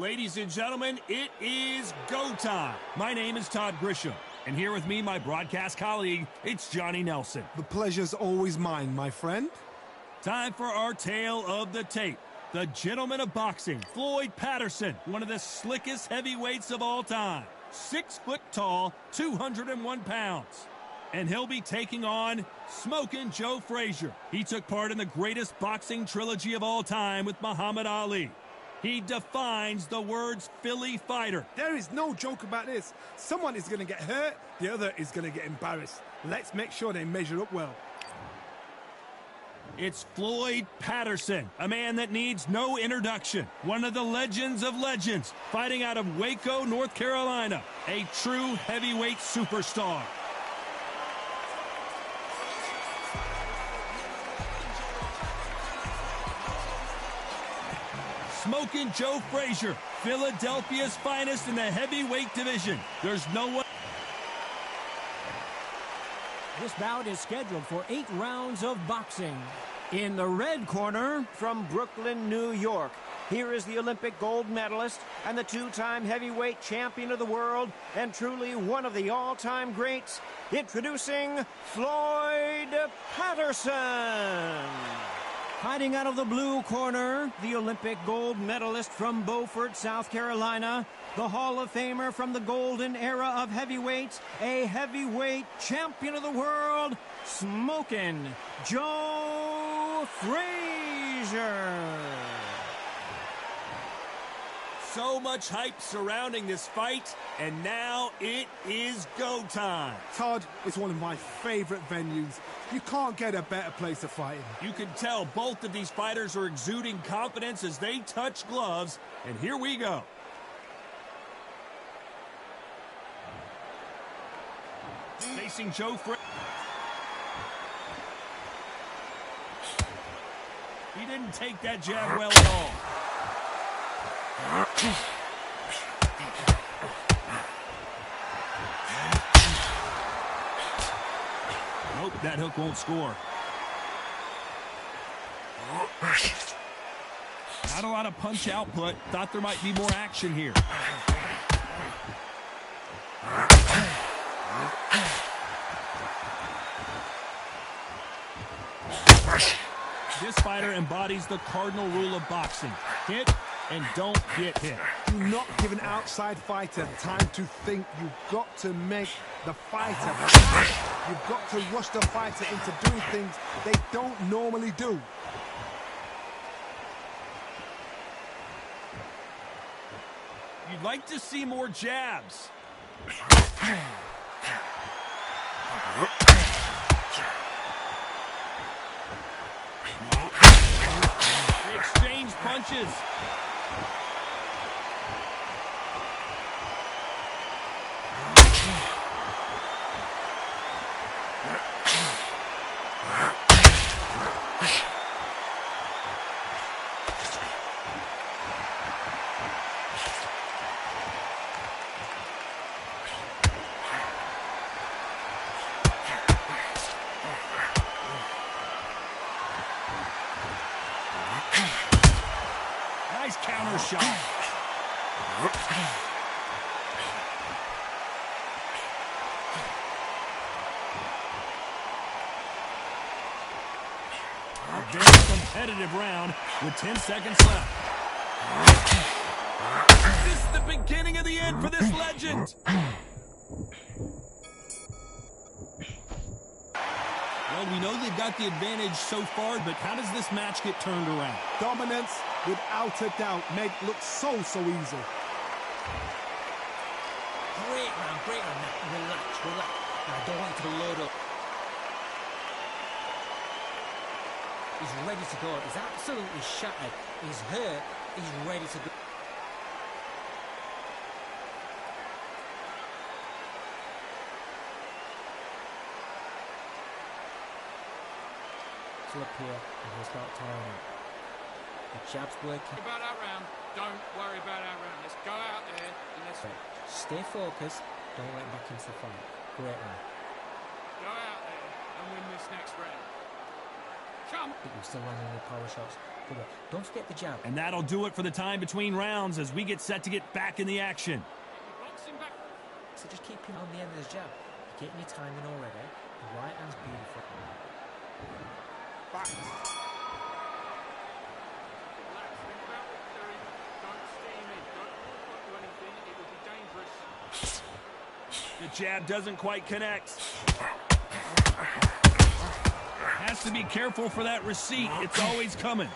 Ladies and gentlemen, it is go time. My name is Todd Grisham, and here with me, my broadcast colleague, it's Johnny Nelson. The pleasure's always mine, my friend. Time for our tale of the tape. The gentleman of boxing, Floyd Patterson, one of the slickest heavyweights of all time. 6 foot tall, 201 pounds. And he'll be taking on Smokin' Joe Frazier. He took part in the greatest boxing trilogy of all time with Muhammad Ali. He defines the words Philly fighter. There is no joke about this. Someone is going to get hurt, the other is going to get embarrassed. Let's make sure they measure up well. It's Floyd Patterson, a man that needs no introduction. One of the legends of legends, fighting out of Waco, North Carolina. A true heavyweight superstar. Smokin' Joe Frazier, Philadelphia's finest in the heavyweight division. There's no one. This bout is scheduled for 8 rounds of boxing. In the red corner, from Brooklyn, New York, here is the Olympic gold medalist and the 2-time heavyweight champion of the world and truly one of the all-time greats, introducing Floyd Patterson. Hiding out of the blue corner, the Olympic gold medalist from Beaufort, South Carolina, the Hall of Famer from the golden era of heavyweights, a heavyweight champion of the world, Smokin' Joe Frazier. So much hype surrounding this fight, and now it is go time. Todd, it's one of my favorite venues. You can't get a better place to fight in. You can tell both of these fighters are exuding confidence as they touch gloves, and here we go. Facing Joe Frazier. He didn't take that jab well at all. Nope, that hook won't score. Not a lot of punch output. Thought there might be more action here. This fighter embodies the cardinal rule of boxing. Hit and don't get hit. Do not give an outside fighter time to think. You've got to make the fighter. You've got to rush the fighter into doing things they don't normally do. You'd like to see more jabs. They exchange punches. Nice counter shot. A very competitive round with 10 seconds left. This is the beginning of the end for this legend. Well, we know they've got the advantage so far, but how does this match get turned around? Dominance, without a doubt, made look so easy. Great, man. Relax. I don't want to load up. He's ready to go. He's absolutely shattered. He's hurt. He's ready to go. Up here and he'll start tearing it. The jab's working. About that round. Don't worry about that round. Let's go out there and let's stay focused. Don't let back into the fight. Great round. Go out there and win this next round. Come. But we're still landing the power shots. Good work. Don't forget the jab. And that'll do it for the time between rounds as we get set to get back in the action. Blocks him back. So just keep him on the end of his jab. You're getting your timing already. The right hand's beautiful. Back. Relax. Think about what you're doing. Don't steam in. Don't walk onto anything. It will be dangerous. The jab doesn't quite connect. Has to be careful for that receipt. It's always coming.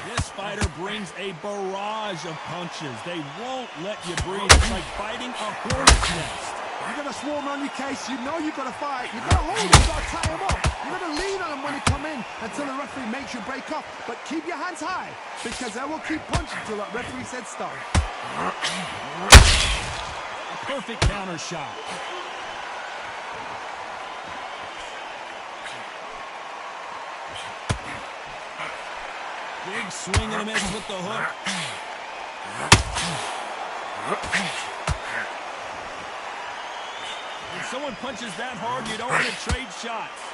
This fighter brings a barrage of punches. They won't let you breathe. It's like fighting a hornet's nest. You're going to swarm on your case. You know you've got to fight. You've got to hold him. You've got to tie him up. You're going to lean on him when he come in until the referee makes you break off. But keep your hands high because they will keep punching until that referee said stop. A perfect counter shot. Big swing and a miss with the hook. When someone punches that hard, you don't want to trade shots.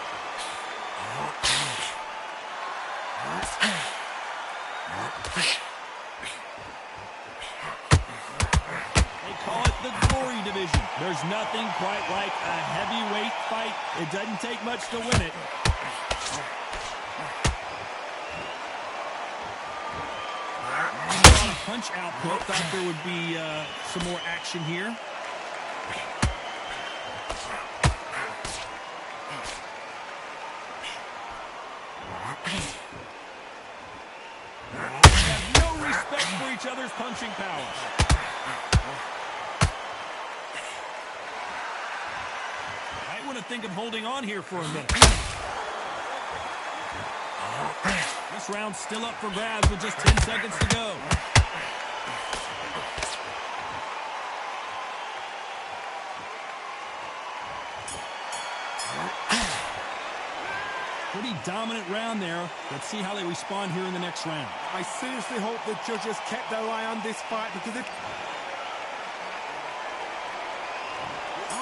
They call it the glory division. There's nothing quite like a heavyweight fight. It doesn't take much to win it. Punch output. Thought there would be some more action here. They have no respect for each other's punching power. Might want to think of holding on here for a minute. This round's still up for grabs with just 10 seconds to go. Pretty dominant round there. Let's see how they respond here in the next round. I seriously hope the judges kept their eye on this fight because if...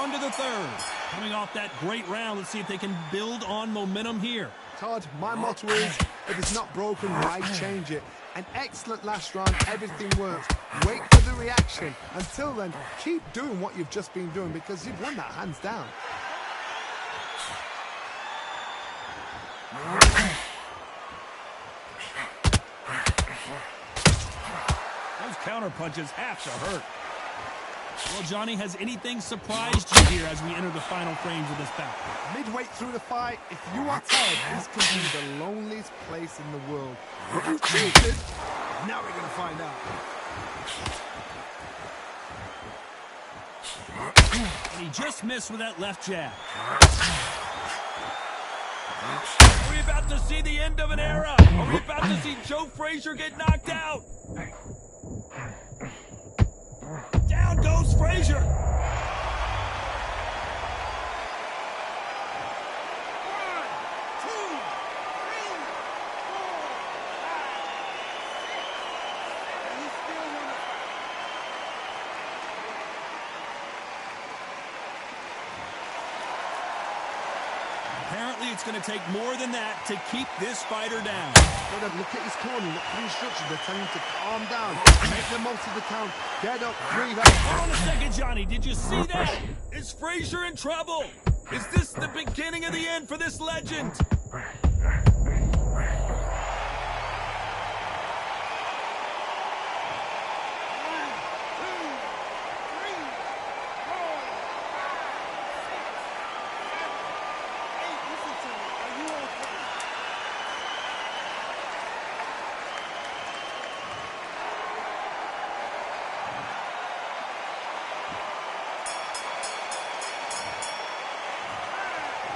On to the third. Coming off that great round, let's see if they can build on momentum here. Todd, my motto is, if it's not broken, why change it? An excellent last round, everything works. Wait for the reaction. Until then, keep doing what you've just been doing because you've won that hands down. Those counter punches have to hurt. Well, Johnny, has anything surprised you here as we enter the final frames of this bout? Midway through the fight, if you are tired, this could be the loneliest place in the world. If you cheated, now we're going to find out. And he just missed with that left jab. Are we about to see the end of an era? Are we about to see Joe Frazier get knocked out? Down goes Frazier. 1, 2, 3, 4, 5, 6. He's still in it. Apparently, it's going to take more than that to keep this fighter down. Look at his corner, look at the instructions. They're telling him to calm down, make the most of the count, get up, breathe out. Hold on a second, Johnny. Did you see that? Is Frazier in trouble? Is this the beginning of the end for this legend?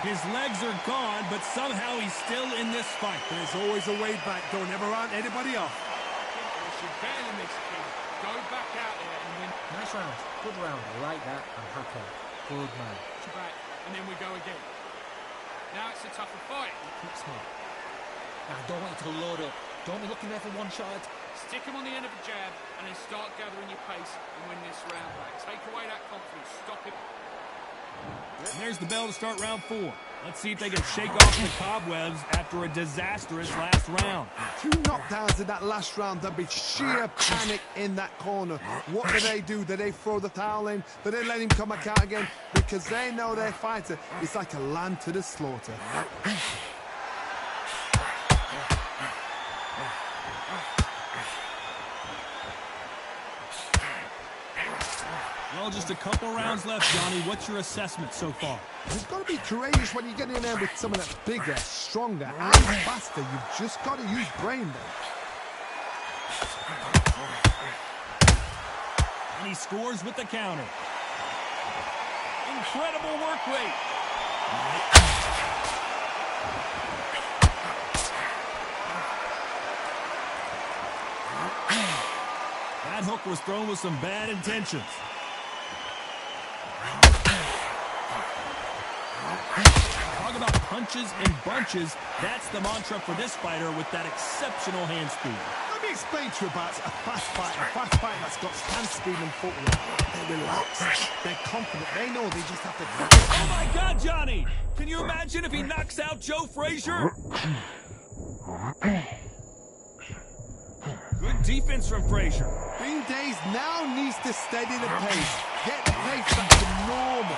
His legs are gone, but somehow he's still in this fight. There's always a way back. Don't ever round anybody off. You barely miss King. Go back out there and win. Nice round. Good round. I like that. I'm happy. Good man. Back, and then we go again. Now it's a tougher fight. Keep smart. Now, I don't want you to load up. Don't be looking there for one shot. Stick him on the end of a jab and then start gathering your pace and win this round back. Take away that confidence. Stop him. And there's the bell to start round 4. Let's see if they can shake off the cobwebs after a disastrous last round. 2 knockdowns in that last round. There'd be sheer panic in that corner. What do? Do they throw the towel in? Do they let him come back out again? Because they know their fighter is like a lamb to the slaughter. Well, just a couple rounds left, Johnny. What's your assessment so far? You've got to be courageous when you get in there with someone that's bigger, stronger, and faster. You've just got to use brain there. And he scores with the counter. Incredible work rate. That hook was thrown with some bad intentions. Talk about punches and bunches. That's the mantra for this fighter with that exceptional hand speed. Let me explain to you about a fast fighter that's got stand speed and footwork. They're relaxed, they're confident, they know they just have to... Oh my God, Johnny! Can you imagine if he knocks out Joe Frazier? Good defense from Frazier. Green Days now needs to steady the pace. Get the pace back to normal.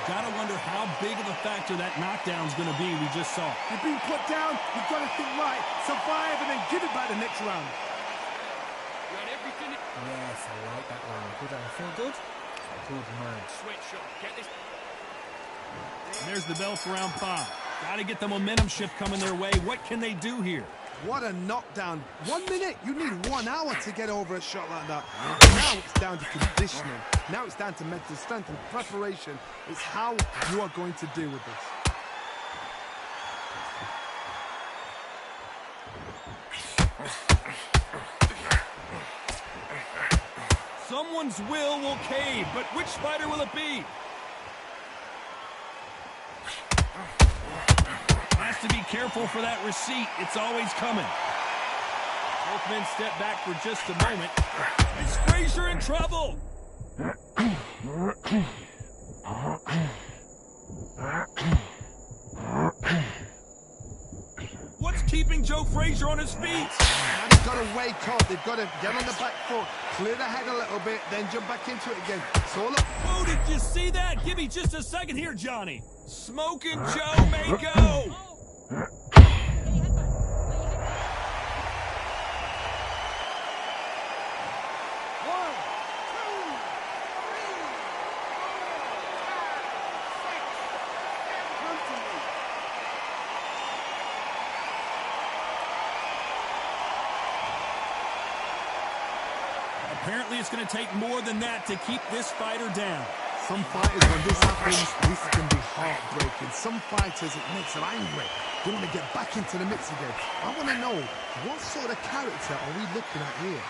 Gotta wonder how big of a factor that knockdown's gonna be we just saw. You've been put down, you've got to think right, survive, and then give it back the next round. You had everything. Yes, I like that round. Good, I feel good. Good man. Switch shot. Get this. And there's the bell for round 5. Gotta get the momentum shift coming their way. What can they do here? What a knockdown. 1 minute, you need 1 hour to get over a shot like that. Now it's down to conditioning. Now it's down to mental strength and preparation. It's how you are going to deal with this. Someone's will cave, but which fighter will it be? Has to be careful for that receipt. It's always coming. Both men step back for just a moment. Is Frazier in trouble? What's keeping Joe Frazier on his feet? Now they've got to wake up. They've got to get on the back foot, clear the head a little bit, then jump back into it again. It's all up. Oh, did you see that? Give me just a second here, Johnny. Smoking Joe may go. Apparently, it's going to take more than that to keep this fighter down. Some fighters, when this happens, this can be heartbreaking. Some fighters, it makes them angry. They want to get back into the mix again. I want to know, what sort of character are we looking at here?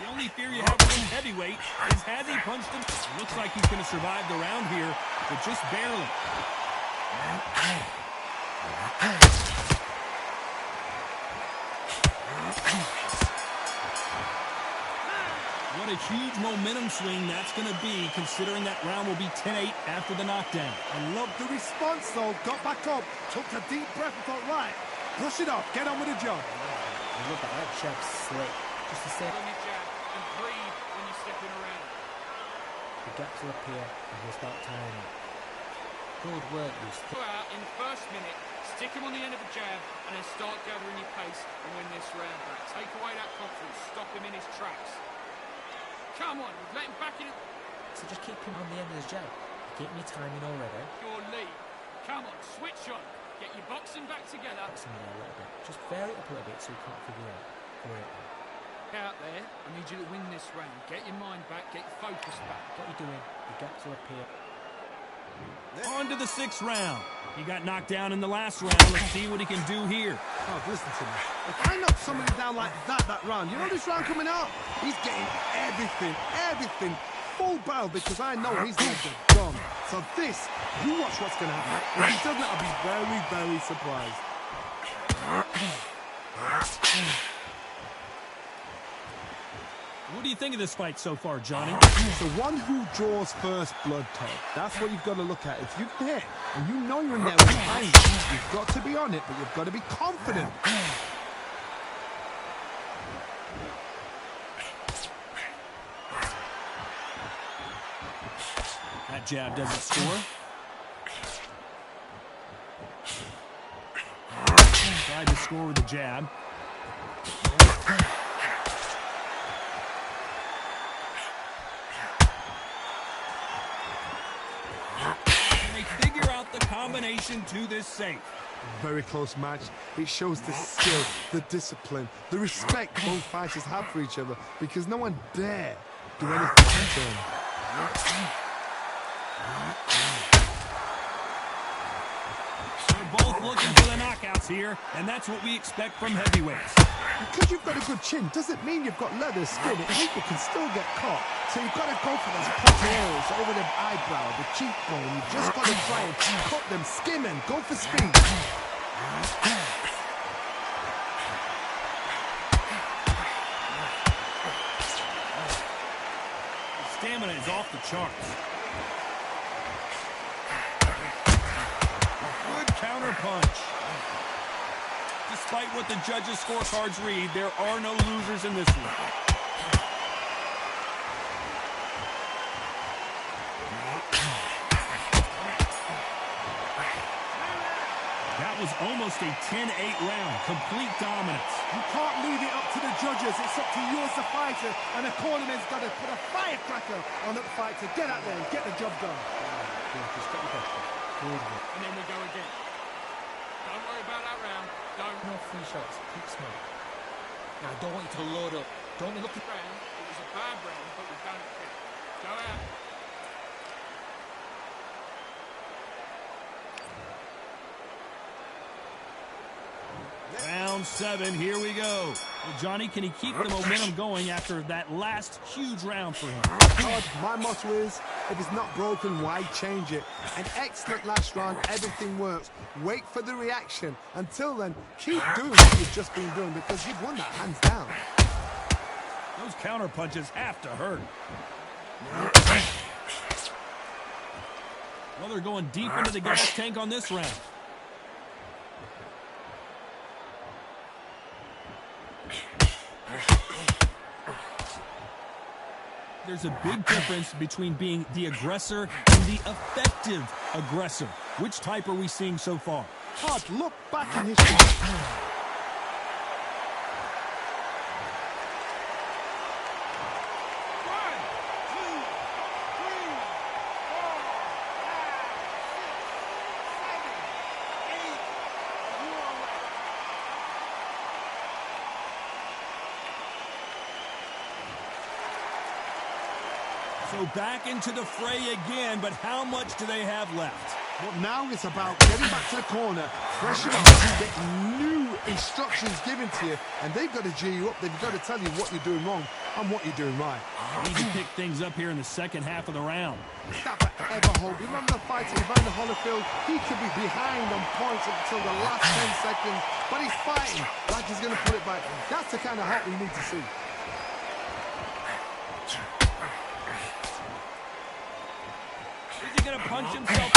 The only fear you have in heavyweight is has he punched him? Looks like he's going to survive the round here, but just barely. What a huge momentum swing that's going to be, considering that round will be 10-8 after the knockdown. I love the response, though. Got back up, took a deep breath and thought, right, brush it off, get on with the job. I love that jab slick. Just to say, On your jab and breathe when you're stepping around. the gaps will appear and he'll start tying it. Good work, Bruce. Go out in the first minute, stick him on the end of a jab, and then start gathering your pace and win this round back. Take away that confidence, stop him in his tracks. Come on, we've let him back in. So just keep him on the end of his jab. Keep me timing already. Your lead. Come on, switch on. Get your boxing back together. That's in there a little bit. Just vary it up a little bit so you can't figure out. Great. Out there, I need you to win this round. Get your mind back, get your focus back. What you're doing, the gaps will appear. On to the 6th round. He got knocked down in the last round. Let's see what he can do here. Oh, listen to me. If I knock somebody down like that round, you know this round coming up? He's getting everything, full barrel, because I know he's going to get done. So this, you watch what's going to happen. If he doesn't, I'll be very, very surprised. What do you think of this fight so far, Johnny? It's the one who draws first blood, Todd. That's what you've got to look at. If you're there and you know you're in there with pain, you've got to be on it, but you've got to be confident. That jab doesn't score. Tried to score with a jab. Combination to this safe. Very close match. It shows the skill, the discipline, the respect both fighters have for each other, because no one dare do anything to them. They're both looking for the knockouts here, and that's what we expect from heavyweights. Because you've got a good chin doesn't mean you've got leather skin. People can still get caught. So you've got to go for those potatoes over the eyebrow, the cheekbone. You've just got to try and cut them, skim and go for speed. His stamina is off the charts. Good counter punch. Despite what the judges' scorecards read, there are no losers in this one. That was almost a 10-8 round. Complete dominance. You can't leave it up to the judges. It's up to you as the fighter, and the cornerman's got to put a firecracker on the fight to get out there and get the job done. Just get your best shot. Good one. And then we go again. Don't worry about that round. Don't. No free shots. Keep smart. Now, I don't want you to load up. Don't be looking. Round. It was a bad round, but we've done it quick. Go out. Round 7, here we go. Well, Johnny, can he keep the momentum going after that last huge round for him? Todd, my motto is, if it's not broken, why change it? An excellent last round, everything works. Wait for the reaction. Until then, keep doing what you've just been doing, because you've won that hands down. Those counter punches have to hurt. Well, they're going deep into the gas tank on this round. There's a big difference between being the aggressor and the effective aggressor. Which type are we seeing so far? Todd, look back in history. So back into the fray again, but how much do they have left? But now it's about getting back to the corner, freshen up, get new instructions given to you, and they've got to G you up. They've got to tell you what you're doing wrong and what you're doing right. Need to pick things up here in the second half of the round. Never ever hope. Remember the fight in Evander Holyfield? He could be behind on points until the last 10 seconds, but he's fighting like he's going to put it back. That's the kind of hope we need to see. Is he going to punch himself?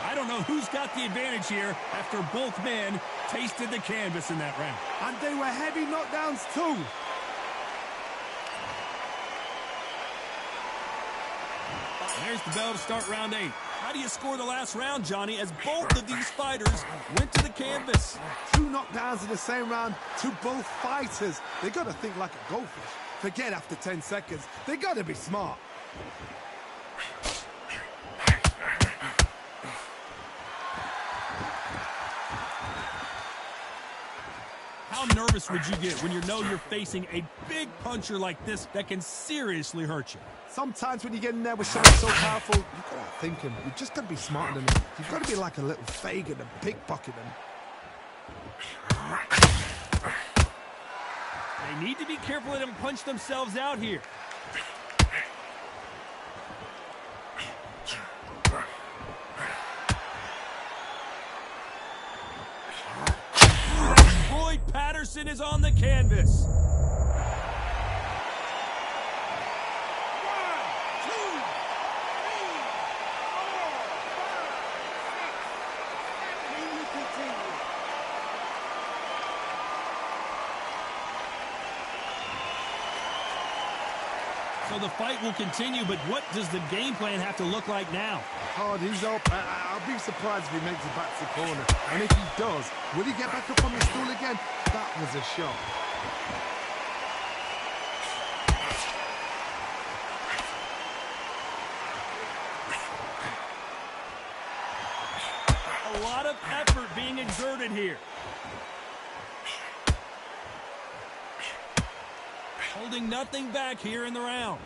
I don't know who's got the advantage here after both men tasted the canvas in that round. And they were heavy knockdowns too. There's the bell to start round 8. How do you score the last round, Johnny, as both of these fighters went to the canvas? 2 knockdowns in the same round to both fighters. They got to think like a goldfish. Forget after 10 seconds. They got to be smart. How nervous would you get when you know you're facing a big puncher like this that can seriously hurt you? Sometimes when you get in there with someone so powerful, you've got to think him. You've just got to be smarter than him. You've got to be like a little Fagin and pickpocket him. They need to be careful they don't punch themselves out here. Floyd Patterson is on the canvas. So the fight will continue, but what does the game plan have to look like now? Hard, he's up. I'll be surprised if he makes it back to the corner. And if he does, will he get back up on the stool again? That was a shot. A lot of effort being exerted here. Holding nothing back here in the round.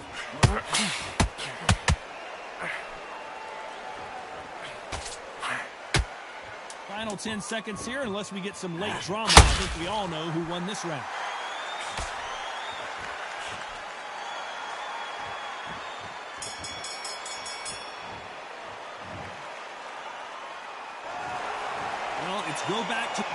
Final 10 seconds here, unless we get some late drama. I think we all know who won this round. Well, it's go back to...